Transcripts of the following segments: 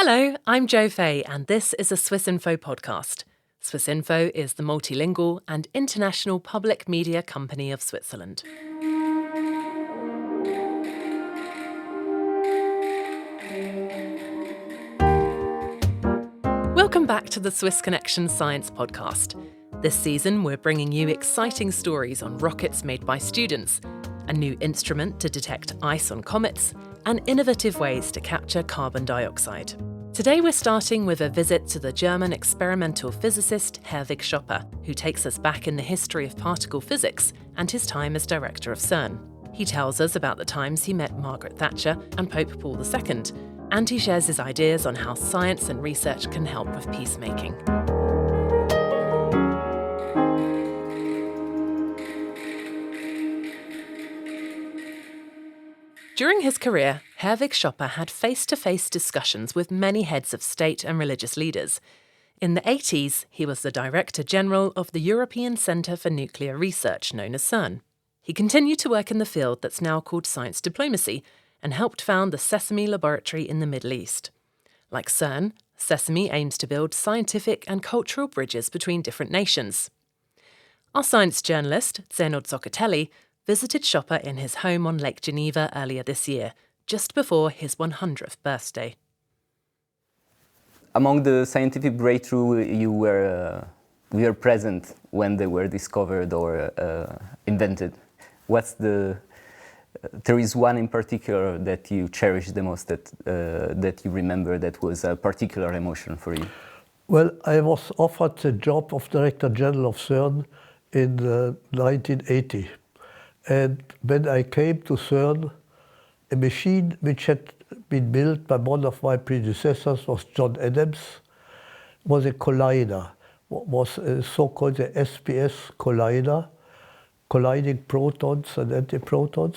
Hello, I'm Jo Fay, and this is a SwissInfo podcast. SwissInfo is the multilingual and international public media company of Switzerland. Welcome back to the Swiss Connection Science podcast. This season, we're bringing you exciting stories on rockets made by students, a new instrument to detect ice on comets, and innovative ways to capture carbon dioxide. Today we're starting with a visit to the German experimental physicist Herwig Schopper, who takes us back in the history of particle physics and his time as director of CERN. He tells us about the times he met Margaret Thatcher and Pope Paul II, and he shares his ideas on how science and research can help with peacemaking. During his career, Herwig Schopper had face-to-face discussions with many heads of state and religious leaders. In the 80s, he was the Director General of the European Centre for Nuclear Research, known as CERN. He continued to work in the field that's now called science diplomacy and helped found the Sesame Laboratory in the Middle East. Like CERN, Sesame aims to build scientific and cultural bridges between different nations. Our science journalist, Zeno Zoccatelli, visited Schopper in his home on Lake Geneva earlier this year, just before his 100th birthday. Among the scientific breakthroughs you were present when they were discovered or invented. There is one in particular that you cherish the most, that you remember, that was a particular emotion for you? Well, I was offered the job of Director General of CERN in 1980. And when I came to CERN, a machine which had been built by one of my predecessors was John Adams, was a collider, was a so-called the SPS collider, colliding protons and antiprotons.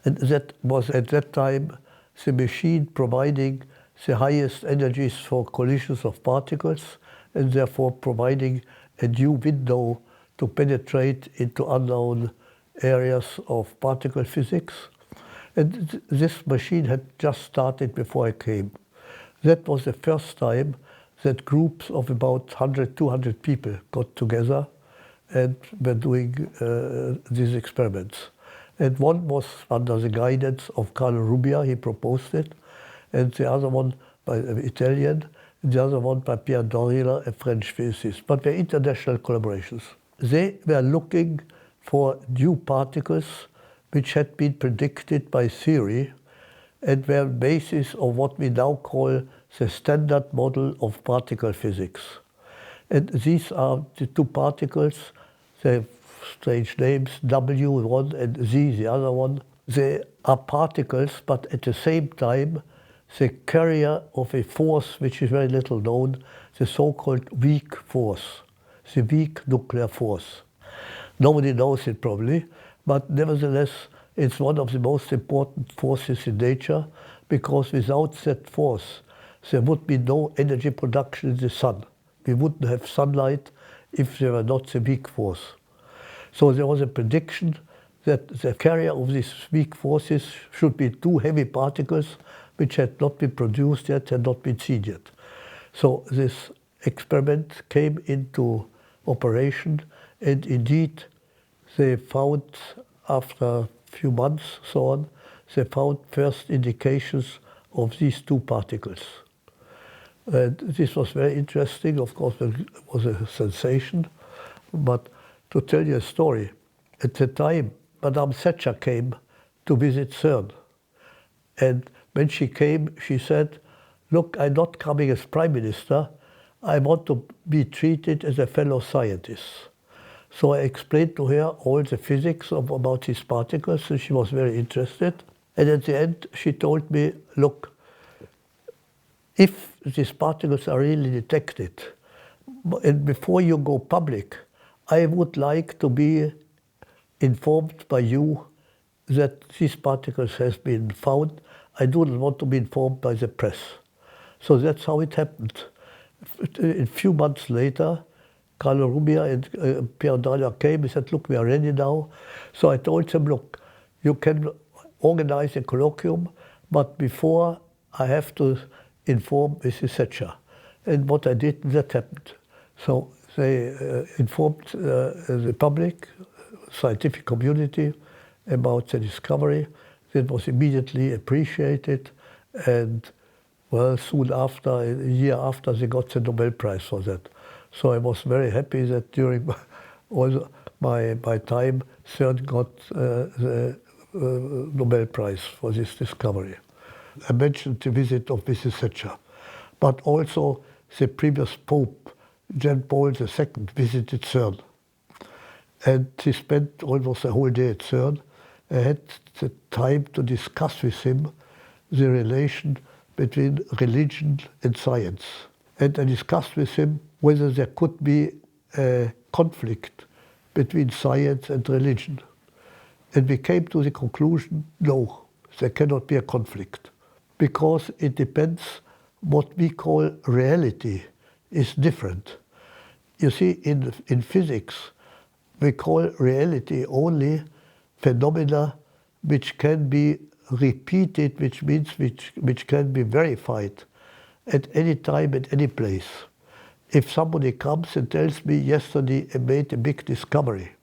And that was at that time the machine providing the highest energies for collisions of particles and therefore providing a new window to penetrate into unknown areas of particle physics. And this machine had just started before I came. That was the first time that groups of about 100, 200 people got together and were doing these experiments. And one was under the guidance of Carlo Rubbia, he proposed it, and the other one by an Italian, and the other one by Pierre Doriela, a French physicist. But they're international collaborations. They were looking for new particles which had been predicted by theory and were basis of what we now call the standard model of particle physics. And these are the two particles, they have strange names, W1 and Z, the other one. They are particles, but at the same time, the carrier of a force which is very little known, the so-called weak force, the weak nuclear force. Nobody knows it probably, but nevertheless, it's one of the most important forces in nature, because without that force, there would be no energy production in the sun. We wouldn't have sunlight if there were not the weak force. So there was a prediction that the carrier of these weak forces should be two heavy particles which had not been produced yet, had not been seen yet. So this experiment came into operation, and indeed they found, after a few months, so on, they found first indications of these two particles. And this was very interesting. Of course, it was a sensation. But to tell you a story, at the time, Madame Thatcher came to visit CERN. And when she came, she said, "Look, I'm not coming as Prime Minister. I want to be treated as a fellow scientist." So I explained to her all the physics about these particles, and she was very interested. And at the end, she told me, "Look, if these particles are really detected, and before you go public, I would like to be informed by you that these particles has been found. I do not want to be informed by the press." So that's how it happened. A few months later, Carlo Rubbia and Pierre Doriela came and said, "Look, we are ready now." So I told them, "Look, you can organize a colloquium, but before I have to inform Mrs. Thatcher. And what I did, that happened. So they informed the public, scientific community about the discovery. That was immediately appreciated, and well, soon after, a year after, they got the Nobel Prize for that. So I was very happy that during all my time, CERN got the Nobel Prize for this discovery. I mentioned the visit of Mrs. Thatcher, but also the previous Pope, John Paul II, visited CERN. And he spent almost a whole day at CERN. I had the time to discuss with him the relation between religion and science. And I discussed with him whether there could be a conflict between science and religion. And we came to the conclusion, no, there cannot be a conflict. Because it depends what we call reality is different. You see, in physics, we call reality only phenomena which can be repeated, which means which can be verified at any time, at any place. If somebody comes and tells me yesterday I made a big discovery,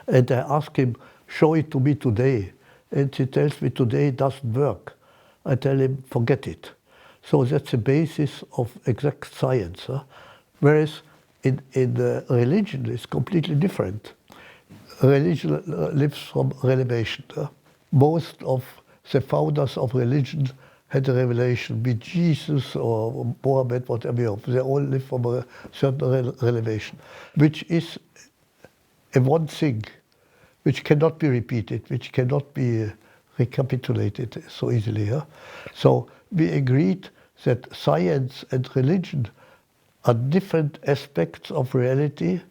and I ask him, show it to me today, and he tells me today it doesn't work, I tell him, forget it. So that's the basis of exact science. Whereas in religion it's completely different. Religion lives from revelation. Most of the founders of religion had a revelation, be Jesus or Mohammed, whatever. They all live from a certain revelation, which is a one thing, which cannot be repeated, which cannot be recapitulated so easily. So we agreed that science and religion are different aspects of reality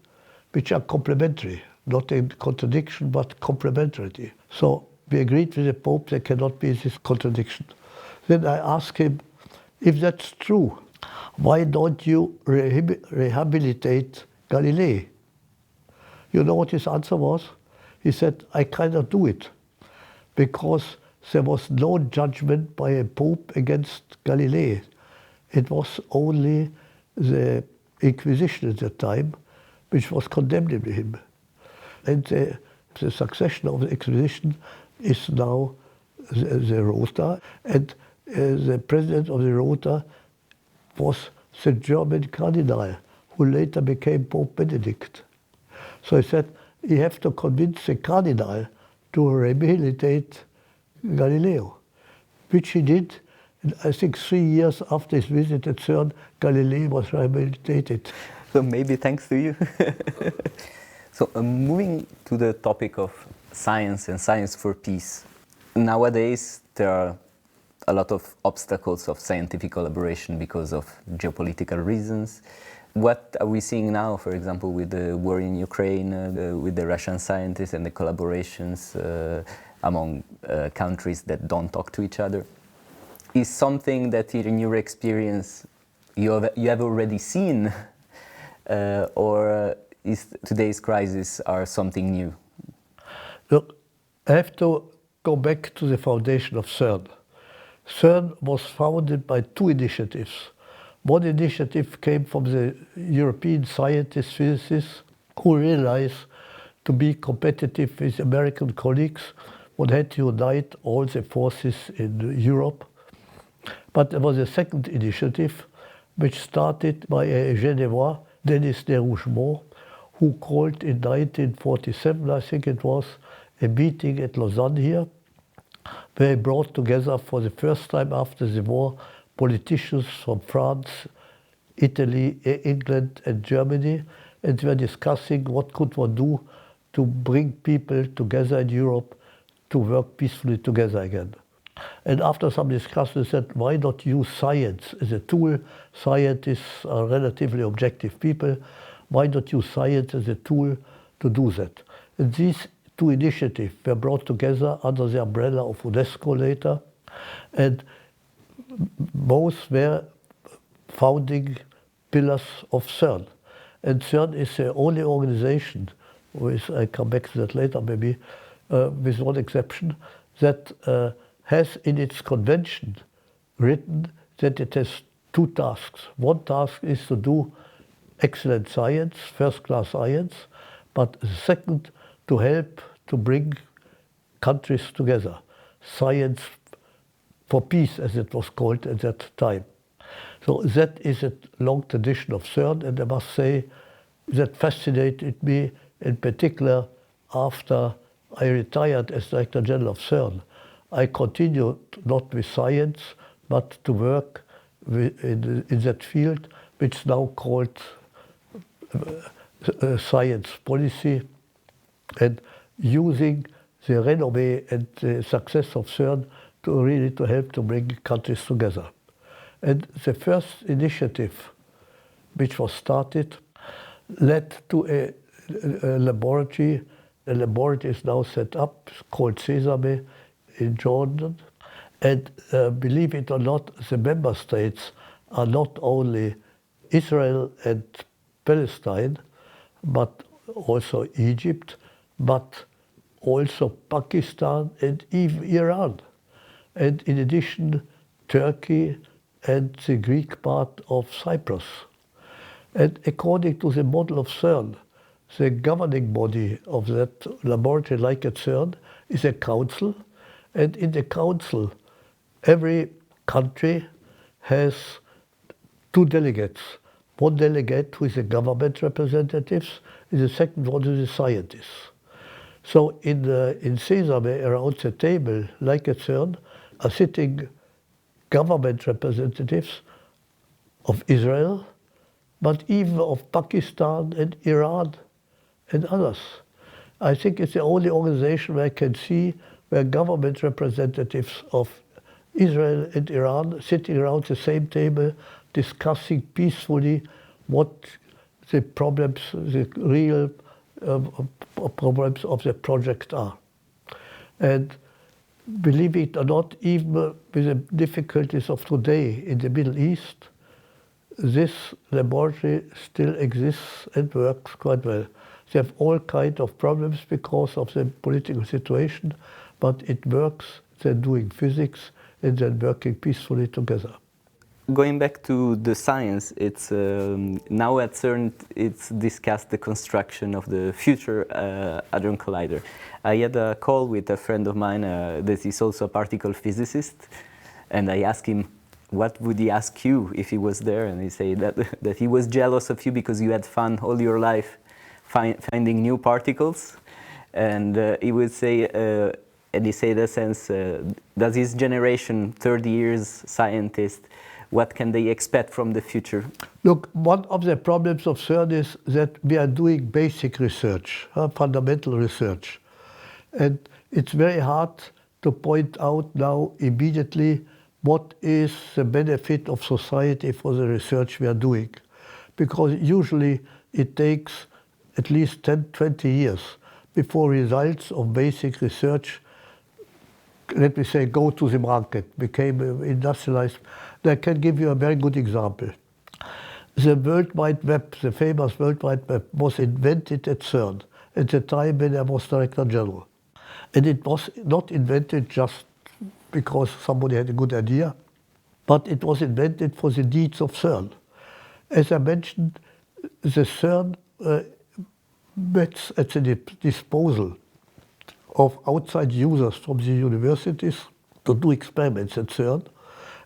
which are complementary, not in contradiction, but complementarity. So we agreed with the Pope there cannot be this contradiction. Then I asked him, if that's true, why don't you rehabilitate Galilei? You know what his answer was? He said, I cannot do it, because there was no judgment by a Pope against Galilei. It was only the Inquisition at that time which was condemning him. And the succession of the Inquisition is now the Rota, and the president of the Rota was the German cardinal who later became Pope Benedict. So he said, you have to convince the cardinal to rehabilitate Galileo, which he did. And I think 3 years after his visit at CERN, Galileo was rehabilitated. So maybe thanks to you. So moving to the topic of science and science for peace. Nowadays, there are a lot of obstacles of scientific collaboration because of geopolitical reasons. What are we seeing now, for example, with the war in Ukraine, with the Russian scientists and the collaborations among countries that don't talk to each other? Is something that in your experience you have already seen, or is today's crisis are something new? Look, I have to go back to the foundation of CERN. CERN was founded by two initiatives. One initiative came from the European scientists, physicists, who realized to be competitive with American colleagues, one had to unite all the forces in Europe. But there was a second initiative, which started by a Genevois, Denis de Rougemont, who called in 1947, I think it was, a meeting at Lausanne here, where he brought together for the first time after the war politicians from France, Italy, England and Germany, and we were discussing what could one do to bring people together in Europe to work peacefully together again. And after some discussion, they said, why not use science as a tool? Scientists are relatively objective people. Why not use science as a tool to do that? And these two initiatives were brought together under the umbrella of UNESCO later, and both were founding pillars of CERN. And CERN is the only organization, with, I come back to that later maybe, with one exception, that has in its convention written that it has two tasks. One task is to do excellent science, first-class science, but the second, to help to bring countries together. Science for peace, as it was called at that time. So that is a long tradition of CERN, and I must say that fascinated me in particular after I retired as Director General of CERN. I continued not with science, but to work in that field, which is now called science policy, and using the renommé and the success of CERN to really to help to bring countries together. And the first initiative which was started led to a laboratory. A laboratory is now set up, called Sesame in Jordan. And believe it or not, the member states are not only Israel and Palestine, but also Egypt, but also Pakistan and even Iran. And in addition, Turkey and the Greek part of Cyprus. And according to the model of CERN, the governing body of that laboratory, like at CERN, is a council. And in the council, every country has two delegates. One delegate who is the government representatives, and the second one who is the scientists. So in Sesame, around the table, like at CERN, are sitting government representatives of Israel, but even of Pakistan and Iran and others. I think it's the only organization where I can see where government representatives of Israel and Iran sitting around the same table discussing peacefully what the problems, the real problems of the project are. And believe it or not, even with the difficulties of today in the Middle East, this laboratory still exists and works quite well. They have all kinds of problems because of the political situation, but it works. They're doing physics and they're working peacefully together. Going back to the science, it's now at CERN it's discussed the construction of the future Hadron Collider. I had a call with a friend of mine that is also a particle physicist, and I asked him, what would he ask you if he was there? And he said that he was jealous of you because you had fun all your life finding new particles. And he would say, and he said in a sense, does his generation, 30 years scientist, what can they expect from the future? Look, one of the problems of CERN is that we are doing basic research, fundamental research. And it's very hard to point out now immediately what is the benefit of society for the research we are doing. Because usually it takes at least 10, 20 years before results of basic research, let me say, go to the market, became industrialized. I can give you a very good example. The World Wide Web, the famous World Wide Web, was invented at CERN at the time when I was Director General. And it was not invented just because somebody had a good idea, but it was invented for the needs of CERN. As I mentioned, the CERN gets at the disposal of outside users from the universities to do experiments at CERN.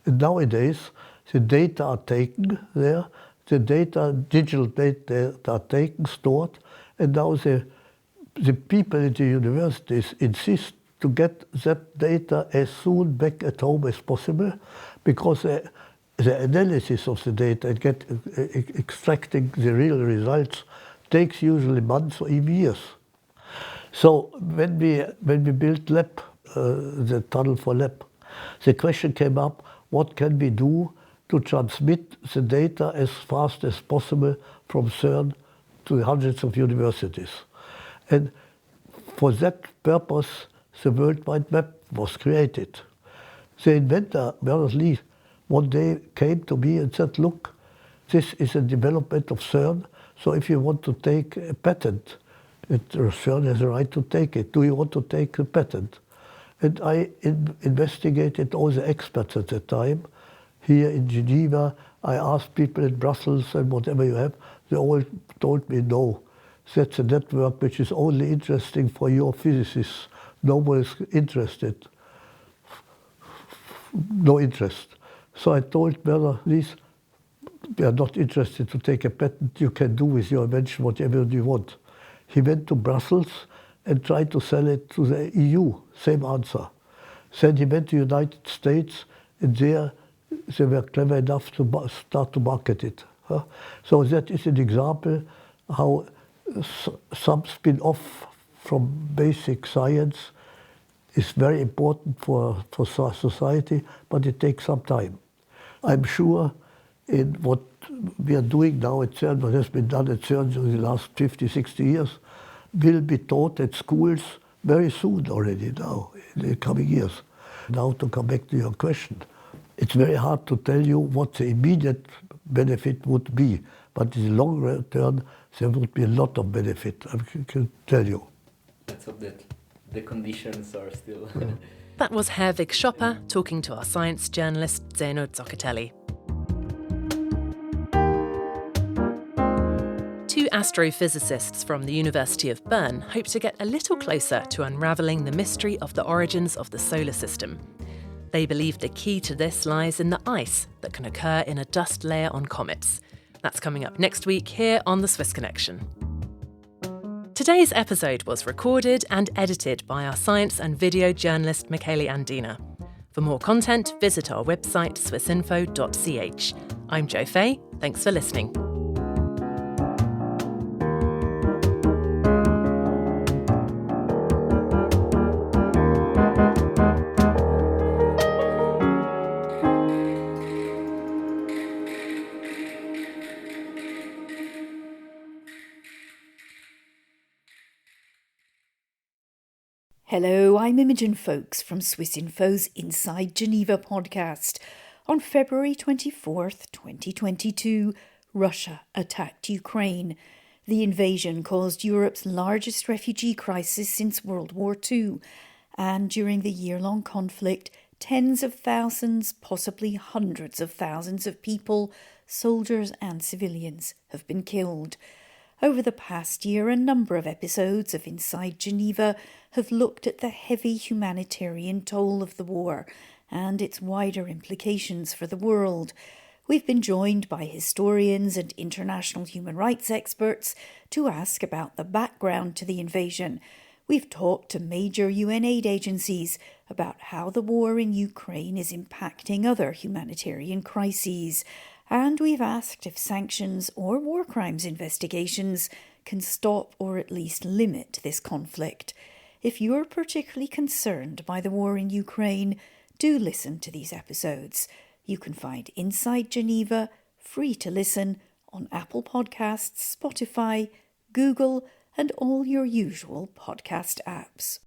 And nowadays, the data are taken there, the data, digital data are taken, stored, and now the people at the universities insist to get that data as soon back at home as possible, because the analysis of the data and extracting the real results takes usually months or even years. So when we built LAB, the tunnel for LAB, the question came up, what can we do to transmit the data as fast as possible from CERN to hundreds of universities? And for that purpose, the World Wide Web was created. The inventor, Bernard Lee, one day came to me and said, look, this is a development of CERN, so if you want to take a patent, CERN has a right to take it. Do you want to take a patent? And I investigated all the experts at the time. Here in Geneva, I asked people in Brussels and whatever you have, they all told me no. That's a network which is only interesting for your physicists. Nobody is interested. No interest. So I told Werner, please, we are not interested to take a patent. You can do with your invention whatever you want. He went to Brussels and tried to sell it to the EU. Same answer. Then he went to the United States, and there they were clever enough to start to market it. So that is an example how some spin-off from basic science is very important for society, but it takes some time. I'm sure in what we are doing now at CERN, what has been done at CERN during the last 50, 60 years, will be taught at schools very soon already now, in the coming years. Now to come back to your question, it's very hard to tell you what the immediate benefit would be, but in the long run, there would be a lot of benefit, I can tell you. Let's hope that the conditions are still... That was Herwig Schopper talking to our science journalist Zeno Zoccatelli. Two astrophysicists from the University of Bern hope to get a little closer to unravelling the mystery of the origins of the solar system. They believe the key to this lies in the ice that can occur in a dust layer on comets. That's coming up next week here on The Swiss Connection. Today's episode was recorded and edited by our science and video journalist Michele Andina. For more content, visit our website swissinfo.ch. I'm Jo Fay. Thanks for listening. Hello, I'm Imogen Folks from Swiss Info's Inside Geneva podcast. On February 24th, 2022, Russia attacked Ukraine. The invasion caused Europe's largest refugee crisis since World War II, and during the year-long conflict, tens of thousands, possibly hundreds of thousands of people, soldiers and civilians, have been killed. Over the past year, a number of episodes of Inside Geneva have looked at the heavy humanitarian toll of the war and its wider implications for the world. We've been joined by historians and international human rights experts to ask about the background to the invasion. We've talked to major UN aid agencies about how the war in Ukraine is impacting other humanitarian crises. And we've asked if sanctions or war crimes investigations can stop or at least limit this conflict. If you're particularly concerned by the war in Ukraine, do listen to these episodes. You can find Inside Geneva free to listen on Apple Podcasts, Spotify, Google, and all your usual podcast apps.